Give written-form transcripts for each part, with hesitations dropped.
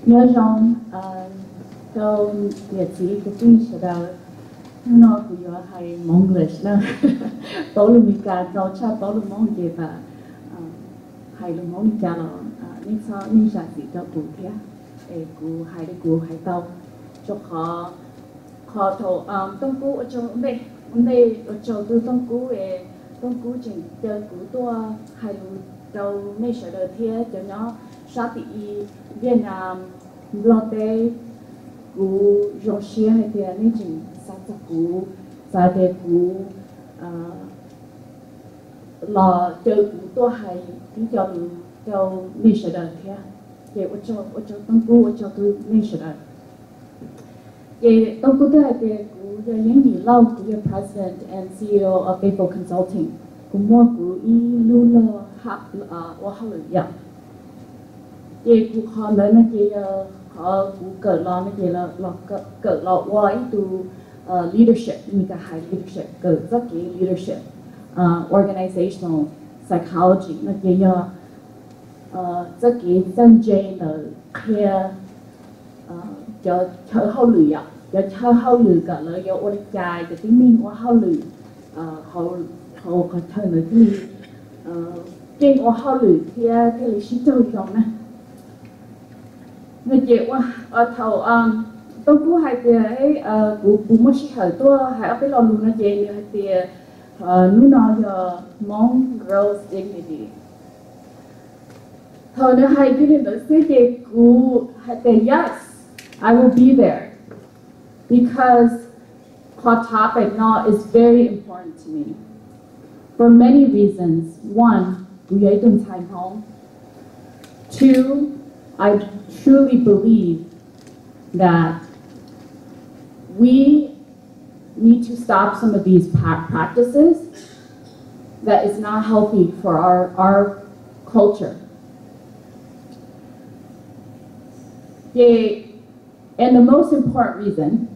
nhớ rằng câu địa chỉ của tôi sẽ là nó cũng có hay mong English nữa tối lúc mình cả đầu cha tối lúc mong gì và hay lúc mong cha là nên sao nên sao gì cho cụ thế cụ hay tao cho họ họ thầu tông cú ở trong đây ở trong từ tông cú chỉnh chờ cú tua hay đầu mấy sở đời thế cho nó sát thị Việt Nam lo tê cú Russia hay thế nên chỉnh sát cho cú sát để cú là chờ cú tua hay đi cho mấy sở đời thế để ở trong tông cú ở trong từ mấy sở đời cái tông cú đây cái cú Yengyee Lor cú President and CEO of Faithful Consulting cú mua cú luôn là học học được cái cú họ nói là cái họ cú cởi lo là cái là cởi lo qua itu leadership mình cả hai leadership cởi rất cái leadership organizational psychology là cái rất cái dân chơi là kia cho hậu lử ạ cho hậu lử cả là do ôn trai cho tiếng mình qua hậu lử hậu có thời nữa thì trên qua hậu lử thì là sĩ châu trong này người chị qua thầu tôi cũng hay thì ấy cũng mới sĩ hậu tôi hay ở cái lò lù nó chị thì núi nó giờ Hmong girls dignity thầu nó hay cái nữa xí chị cũng hay thì yes I will be there because hot topic now is very important to me for many reasons. One, we don't time home. Two, I truly believe that we need to stop some of these practices that is not healthy for our culture. And the most important reason,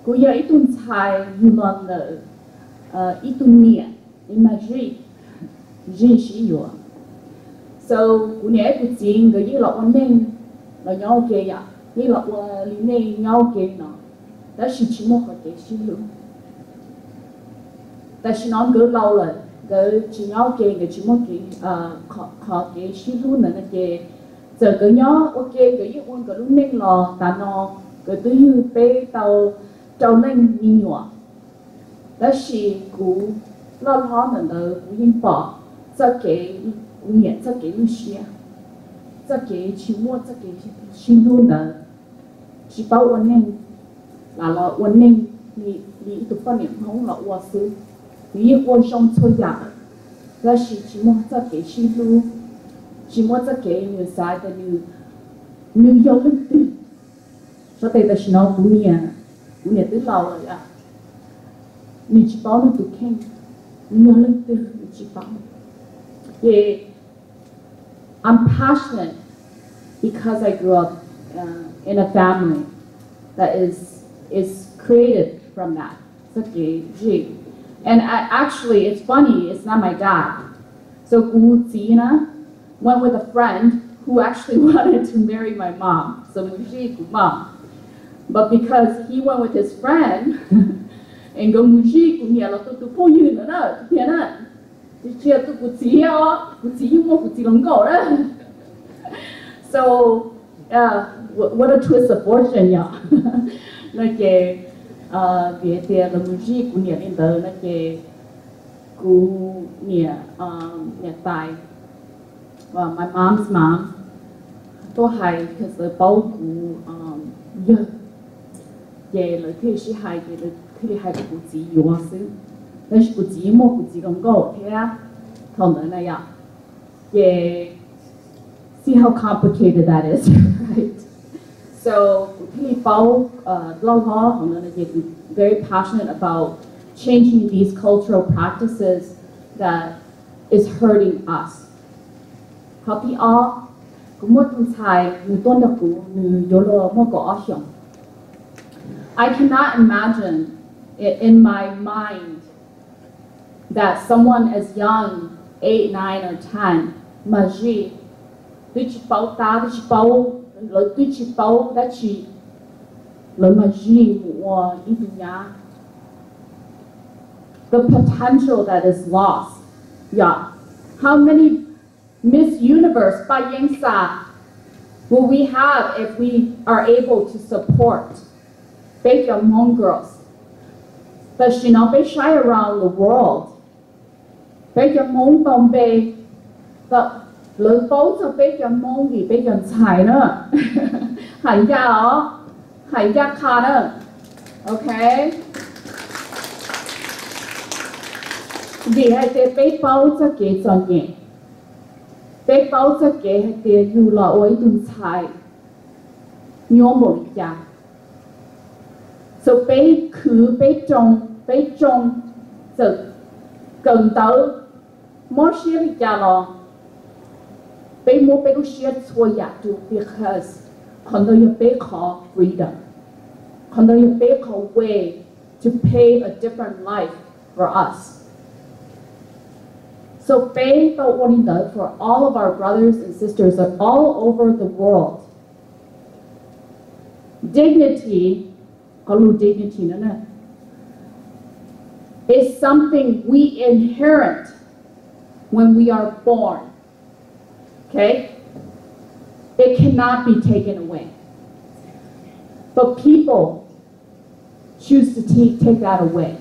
kuya itun chai human le itun nia imagery ji shi yo. So kunya ku jing ge yi lo wan ning lo nhau ke ya, yi lo wa li nei nhau ke no. Da shi chi mo ho ke shi lu. Da shi non ge lao le, ge chi nhau ke ge chi mo ke kho ke shi lu na na ke giờ cái nhỏ ok cái yêu quân cái lúc nên lò ta nó cái tôi yêu bé tàu trâu nên mi nhỏ đó là cú lo lo nữa đó cú yên bỏ cho cái nhẹ cho cái lúc xia cho cái chỉ mua cho cái xin luôn đó chỉ bảo quân nên là quân nên đi tụi con niệm không là quân sư đi quân sông chơi giả đó là chỉ mua cho cái xin luôn chỉ muốn cho cái người sai thì người yêu linh tử, cho tới là nó cũng nhẹ từ lâu rồi ạ, người chỉ bảo nó tụt khen, người yêu linh tử người chỉ bảo, yeah, I'm passionate because I grew up in a family that is created from that, so cái gì, and actually it's funny, it's not my dad, so cú Tina went with a friend who actually wanted to marry my mom, so Muji mom. But because he went with his friend, and go Muji cũng nhiều là tôi phụ nữ nữa đó, thế nè, thì chia tôi cũng chỉ mua cũng chỉ lòng cổ đó. So what a twist of fortune nhở, nó kể về tiền là Muji cũng nhiều lên tới nó kể cũng nhiều tài. Well, my mom's mom, tôi hay because the bao cũ về lời thì she hay về lời thì hay cụ chỉ yếu xíu, nên cụ chỉ mua cụ chỉ đồng cổ thế à, thằng đó này à, về see how complicated that is, right? So cụ thì bao lo thằng đó này very passionate about changing these cultural practices that is hurting us. Happy all, cũng một thằng người tuân được cũng người yêu lo một cái áo xong. I cannot imagine it in my mind that someone as young, 8, 9, or 10, mà gì, tôi chỉ bảo ta, tôi chỉ bảo lỡ tuy chỉ bao đã chỉ lỡ mà gì mua ít nhá the potential that is lost. Yeah, how many Miss Universe by Yengyee will we have if we are able to support big Hmong girls? But she not be shy around the world. Big Hmong don't be, but lớn bố cho big Hmong gì big Hmong nữa, hành ra đó, hành ra khá nữa, okay? Vì hay thế big bao cho kế cho nhẹ. Big bao cho kế hay thế dù là ôi đừng xài nhớ một nhà. So big cứ big trong sự cần tới mỗi xíu bị trả lo. Big more big xíu xua ya to because còn đâu như big có freedom, còn đâu như big có way to pay a different life for us. So pay the warning for all of our brothers and sisters all over the world. Dignity, dignity is something we inherit when we are born. Okay? It cannot be taken away. But people choose to take that away.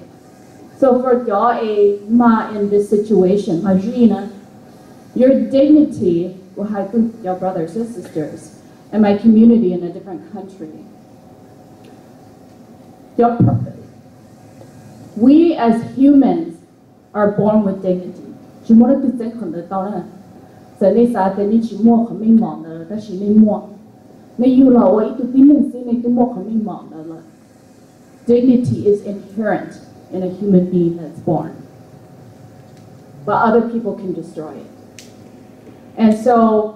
So for y'all in this situation, Marina, your dignity will have to your brothers and sisters and my community in a different country. We as humans are born with dignity. Chỉ muốn được tự khẩn được tao nè. Giờ này sao thế này chỉ mua không mình mỏng nữa, ta chỉ nên mua. Nếu yêu là vậy, tôi tin rằng sẽ nên tôi mua không mình mỏng nữa. Dignity is inherent in a human being that's born, but other people can destroy it. And so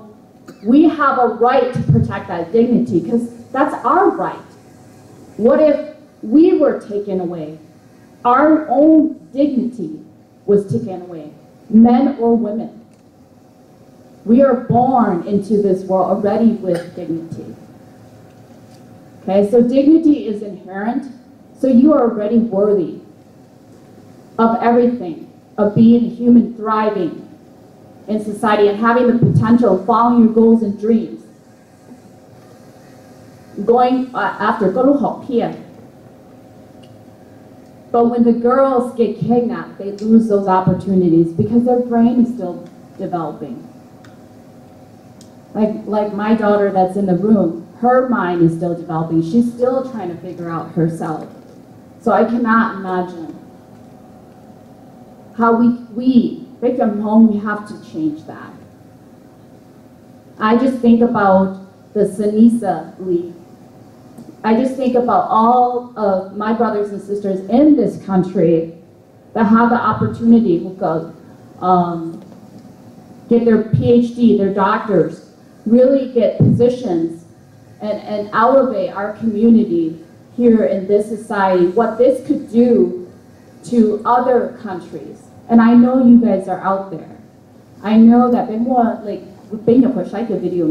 we have a right to protect that dignity because that's our right. What if we were taken away? Our own dignity was taken away, men or women. We are born into this world already with dignity. Okay, so dignity is inherent, so you are already worthy of everything, of being a human thriving in society and having the potential of following your goals and dreams. Going after go to học here. But when the girls get kidnapped, they lose those opportunities because their brain is still developing. Like my daughter that's in the room, her mind is still developing. She's still trying to figure out herself. So I cannot imagine how we from home, we have to change that. I just think about the Sanisa League. I just think about all of my brothers and sisters in this country that have the opportunity to go get their PhD, their doctors, really get positions and elevate our community here in this society, what this could do to other countries. And I know you guys are out there. I know that they more like being a project video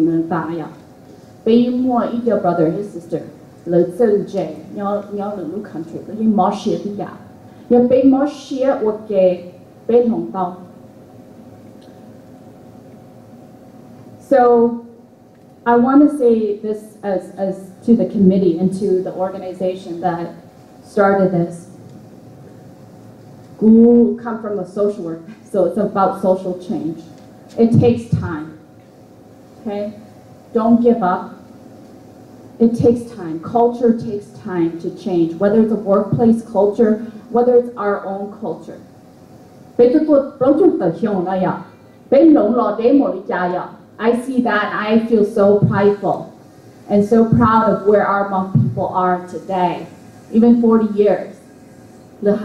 being more your brother and sister. Let's say y'all the country, you more share the you pay more share okay, pay hong tao. So I want to say this as to the committee and to the organization that started this. Who come from a social work, so it's about social change. It takes time, okay? Don't give up. It takes time. Culture takes time to change, whether it's a workplace culture, whether it's our own culture. I see that and I feel so prideful and so proud of where our Hmong people are today, even 40 years. They've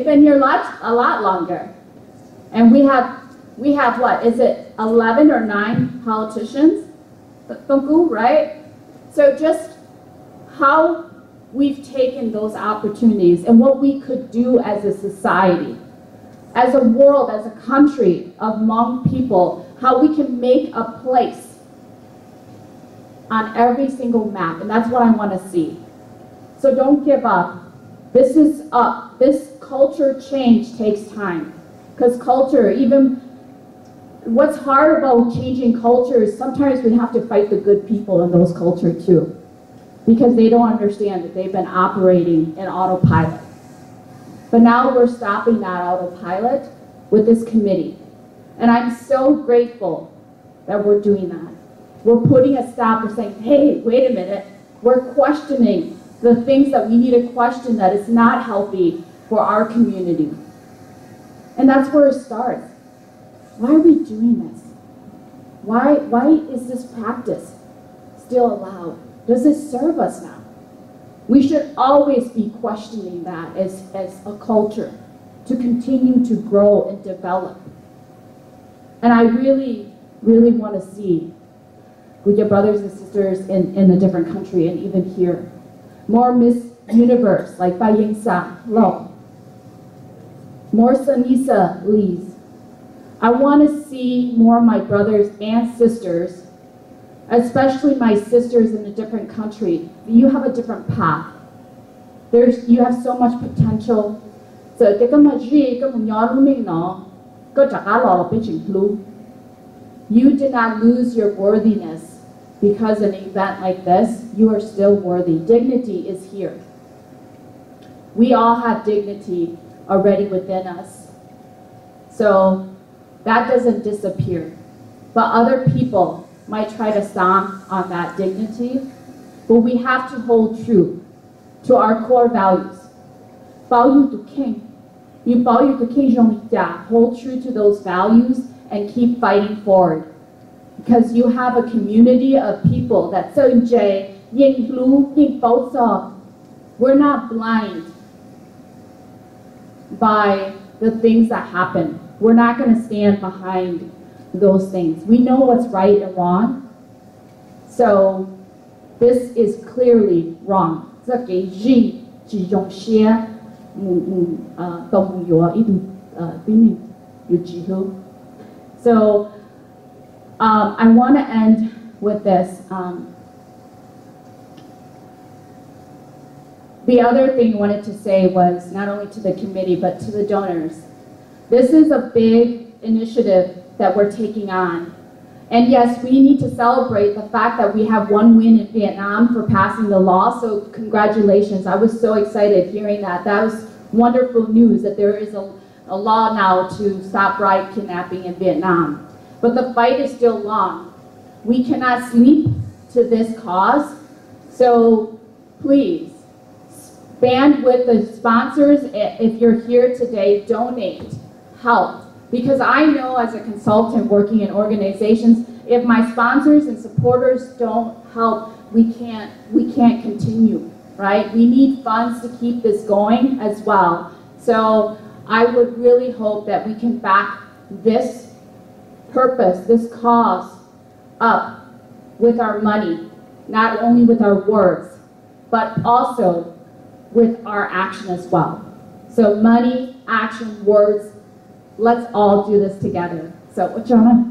been here a lot longer. And we have what, is it 11 or 9 politicians? Right? So just how we've taken those opportunities and what we could do as a society as a world, as a country of Hmong people, how we can make a place on every single map, and that's what I want to see. So don't give up. This is up. This culture change takes time, because culture, even what's hard about changing culture is sometimes we have to fight the good people in those cultures too, because they don't understand that they've been operating in autopilot. But now we're stopping that autopilot with this committee. And I'm so grateful that we're doing that. We're putting a stop, we're saying, hey, wait a minute, we're questioning the things that we need to question that is not healthy for our community. And that's where it starts. Why are we doing this? Why is this practice still allowed? Does it serve us now? We should always be questioning that as a culture to continue to grow and develop. And I really, really want to see with your brothers and sisters in a different country and even here, more Miss Universe like Yengyee Lor, more Sanisa Lees. I want to see more of my brothers and sisters, especially my sisters in a different country. You have a different path. You have so much potential. You did not lose your worthiness because an event like this. You are still worthy. Dignity is here. We all have dignity already within us. So that doesn't disappear. But other people might try to stomp on that dignity, but we have to hold true to our core values. Hold true to those values and keep fighting forward. Because you have a community of people that we're not blind by the things that happen. We're not going to stand behind those things. We know what's right and wrong. So this is clearly wrong. So I want to end with this. The other thing I wanted to say was not only to the committee, but to the donors. This is a big initiative that we're taking on. And yes, we need to celebrate the fact that we have one win in Vietnam for passing the law, so congratulations. I was so excited hearing that. That was wonderful news that there is a law now to stop bride kidnapping in Vietnam. But the fight is still long. We cannot sleep to this cause, so please, band with the sponsors. If you're here today, donate, help. Because I know as a consultant working in organizations, if my sponsors and supporters don't help, we can't continue, right? We need funds to keep this going as well. So I would really hope that we can back this purpose, this cause up with our money, not only with our words, but also with our action as well. So money, action, words, let's all do this together. So, Jonah?